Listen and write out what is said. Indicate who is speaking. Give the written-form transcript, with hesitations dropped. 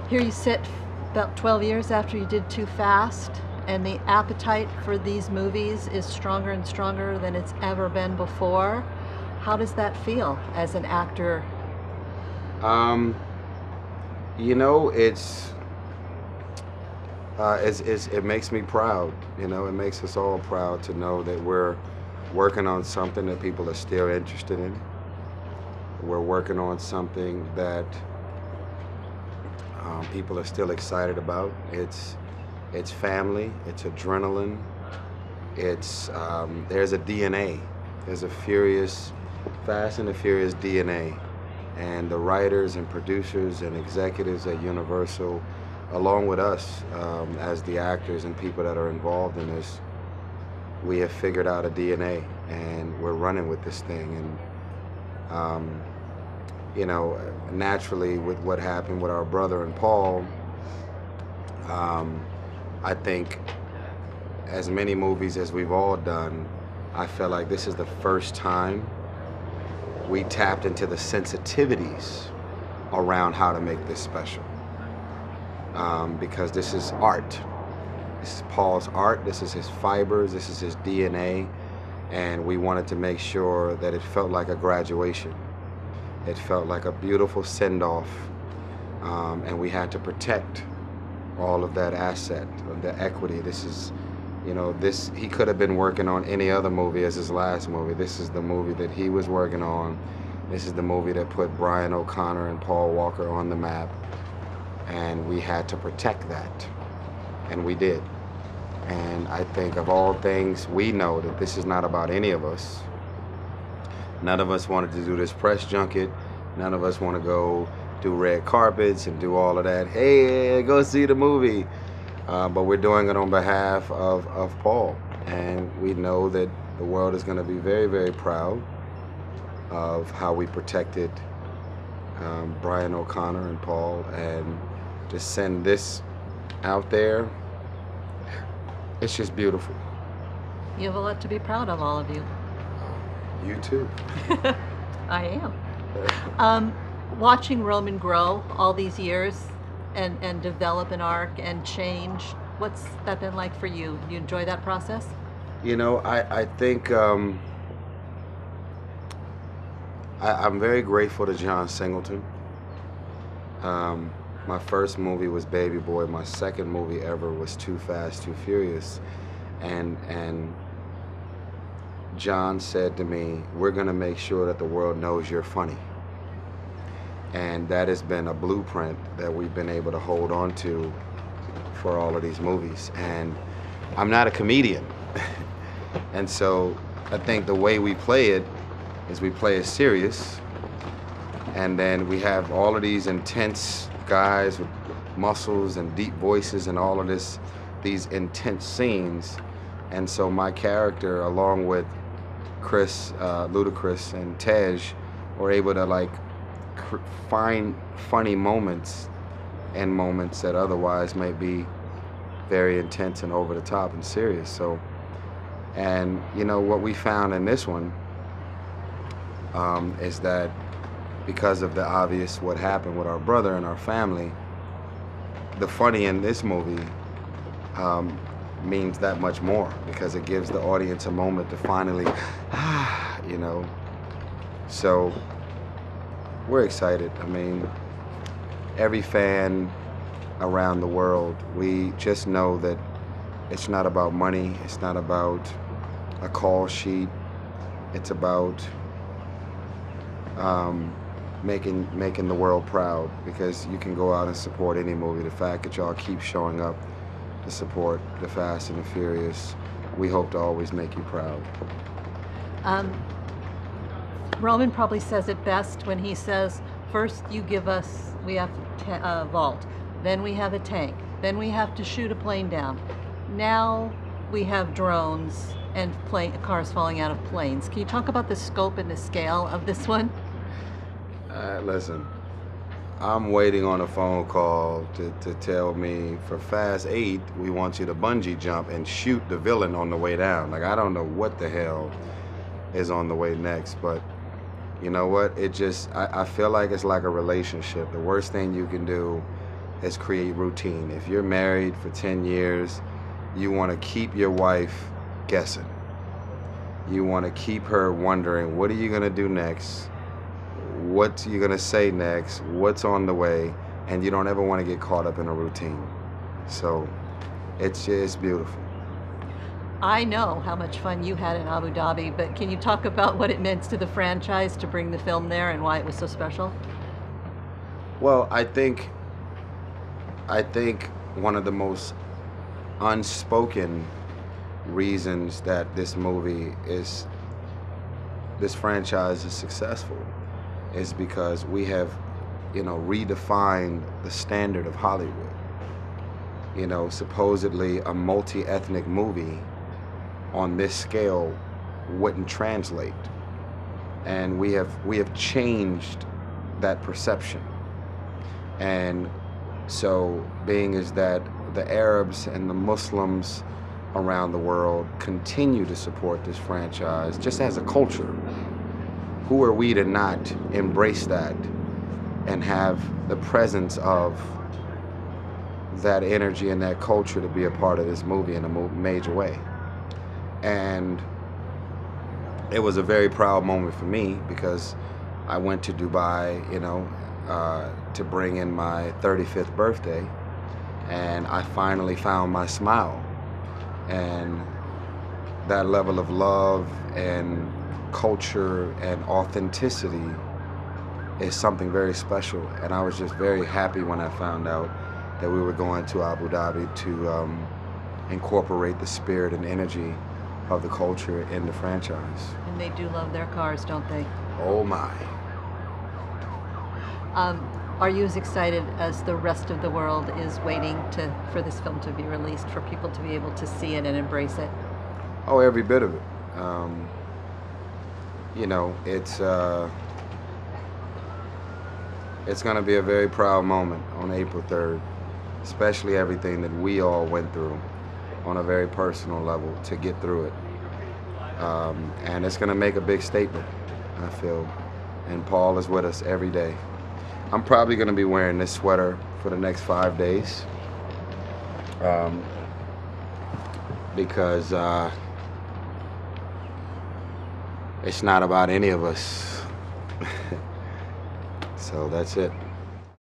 Speaker 1: Here you sit about 12 years after you did Too Fast, and the appetite for these movies is stronger and stronger than it's ever been before. How does that feel as an actor?
Speaker 2: You know, it makes me proud. You know, it makes us all proud to know that we're working on something that people are still interested in. We're working on something that people are still excited about. It's family. It's adrenaline. It's there's a DNA. There's a furious, Fast and the Furious DNA, and the writers and producers and executives at Universal, along with us as the actors and people that are involved in this, we have figured out a DNA, and we're running with this thing. And you know, naturally, with what happened with our brother and Paul, I think as many movies as we've all done, I feel like this is the first time we tapped into the sensitivities around how to make this special. Because this is art. This is Paul's art, this is his fibers, this is his DNA, and we wanted to make sure that it felt like a graduation. It felt like a beautiful send-off, and we had to protect all of that asset, the equity. This is, you know, he could have been working on any other movie as his last movie. This is the movie that he was working on. This is the movie that put Brian O'Connor and Paul Walker on the map, and we had to protect that, and we did. And I think of all things, we know that this is not about any of us. None of us wanted to do this press junket. None of us want to go do red carpets and do all of that. Hey, go see the movie. But we're doing it on behalf of Paul. And we know that the world is going to be very, very proud of how we protected Brian O'Connor and Paul. And to send this out there, it's just beautiful.
Speaker 1: You have a lot to be proud of, all of you.
Speaker 2: You too.
Speaker 1: I am. Watching Roman grow all these years and develop an arc and change, what's that been like for you? Do you enjoy that process?
Speaker 2: You know, I think I'm very grateful to John Singleton. My first movie was Baby Boy. My second movie ever was Too Fast, Too Furious. And John said to me, we're going to make sure that the world knows you're funny. And that has been a blueprint that we've been able to hold on to for all of these movies. And I'm not a comedian. And so I think the way we play it is we play it serious. And then we have all of these intense guys with muscles and deep voices and all of these intense scenes. And so my character, along with Chris, Ludacris, and Tej, were able to like find funny moments and moments that otherwise might be very intense and over the top and serious. So, and you know what we found in this one is that because of the obvious what happened with our brother and our family, the funny in this movie means that much more because it gives the audience a moment to finally, you know. So we're excited. I mean, every fan around the world, we just know that it's not about money, it's not about a call sheet, it's about making the world proud, because you can go out and support any movie. The fact that y'all keep showing up to support the Fast and the Furious, we hope to always make you proud.
Speaker 1: Roman probably says it best when he says, first you give us, we have a vault, then we have a tank, then we have to shoot a plane down. Now we have drones and cars falling out of planes. Can you talk about the scope and the scale of this one?
Speaker 2: Listen, I'm waiting on a phone call to tell me for Fast 8, we want you to bungee jump and shoot the villain on the way down. Like, I don't know what the hell is on the way next, but you know what? It just, I feel like it's like a relationship. The worst thing you can do is create routine. If you're married for 10 years, you want to keep your wife guessing. You want to keep her wondering, what are you going to do next? What are you going to say next? What's on the way? And you don't ever want to get caught up in a routine. So it's beautiful.
Speaker 1: I know how much fun you had in Abu Dhabi, but can you talk about what it meant to the franchise to bring the film there and why it was so special?
Speaker 2: Well, I think one of the most unspoken reasons that this franchise is successful is because we have, redefined the standard of Hollywood. Supposedly a multi-ethnic movie on this scale wouldn't translate, and we have changed that perception. And so, being is that the Arabs and the Muslims around the world continue to support this franchise just as a culture, who are we to not embrace that and have the presence of that energy and that culture to be a part of this movie in a major way? And it was a very proud moment for me because I went to Dubai, to bring in my 35th birthday, and I finally found my smile. And that level of love and culture and authenticity is something very special. And I was just very happy when I found out that we were going to Abu Dhabi to incorporate the spirit and energy of the culture in the franchise.
Speaker 1: And they do love their cars, don't they?
Speaker 2: Oh my.
Speaker 1: Are you as excited as the rest of the world is waiting for this film to be released, for people to be able to see it and embrace it?
Speaker 2: Oh, every bit of it. It's going to be a very proud moment on April 3rd, especially everything that we all went through on a very personal level to get through it. And it's going to make a big statement, I feel. And Paul is with us every day. I'm probably going to be wearing this sweater for the next 5 days. Because it's not about any of us. So that's it.